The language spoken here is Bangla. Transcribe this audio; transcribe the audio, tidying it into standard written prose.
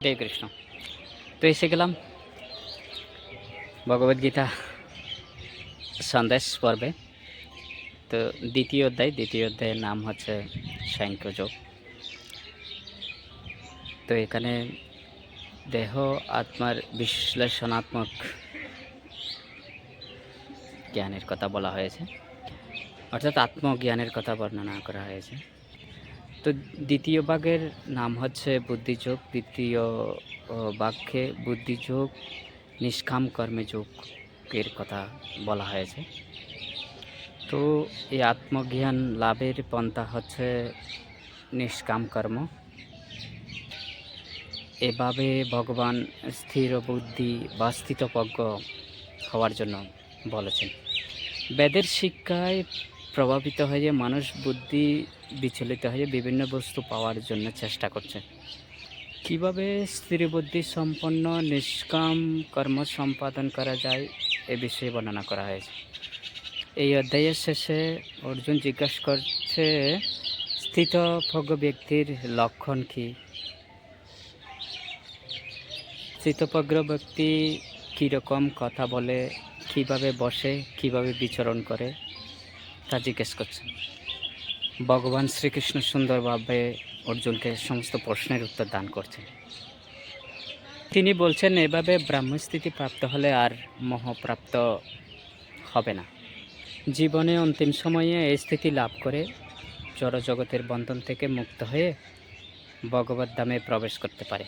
জয় কৃষ্ণ। তো এসে গেলাম ভগবদ্গীতা সন্দেশ পর্বে। তো দ্বিতীয় অধ্যায়ের নাম হচ্ছে সাংখ্যযোগ। তো এখানে দেহ আত্মার বিশ্লেষণাত্মক জ্ঞানের কথা বলা হয়েছে, অর্থাৎ আত্মজ্ঞানের কথা বর্ণনা করা হয়েছে। তো দ্বিতীয় ভাগের নাম হচ্ছে বুদ্ধিযোগ। দ্বিতীয় বাক্যে বুদ্ধিযোগ নিষ্কাম কর্মে যোগের কথা বলা হয়েছে। তো এই আত্মজ্ঞান লাভের পন্থা হচ্ছে নিষ্কাম কর্ম। এভাবে ভগবান স্থির বুদ্ধি বা স্থিতপ্রজ্ঞ হওয়ার জন্য বলেছেন। বেদের শিক্ষায় প্রভাবিত হয়ে মানুষ বুদ্ধি বিচলিত হয়ে বিভিন্ন বস্তু পাওয়ার জন্য চেষ্টা করছে। কিভাবে স্থিরবুদ্ধি সম্পন্ন নিষ্কাম কর্ম সম্পাদন করা যায় এ বিষয়ে বর্ণনা করা হয়েছে। এই অধ্যায়ের শেষে অর্জুন জিজ্ঞাসা করছে, স্থিতপ্রজ্ঞ ব্যক্তির লক্ষণ কী? স্থিতপ্রজ্ঞ ব্যক্তি কীরকম কথা বলে, কিভাবে বসে, কিভাবে বিচরণ করে তা জিজ্ঞেস করছেন। ভগবান শ্রীকৃষ্ণ সুন্দরভাবে অর্জুনকে সমস্ত প্রশ্নের উত্তর দান করছেন। তিনি বলছেন, এভাবে ব্রাহ্মস্থিতি প্রাপ্ত হলে আর মোহপ্রাপ্ত হবে না। জীবনে অন্তিম সময়ে এই স্থিতি লাভ করে জড়জগতের বন্ধন থেকে মুক্ত হয়ে ভগবত ধামে প্রবেশ করতে পারে।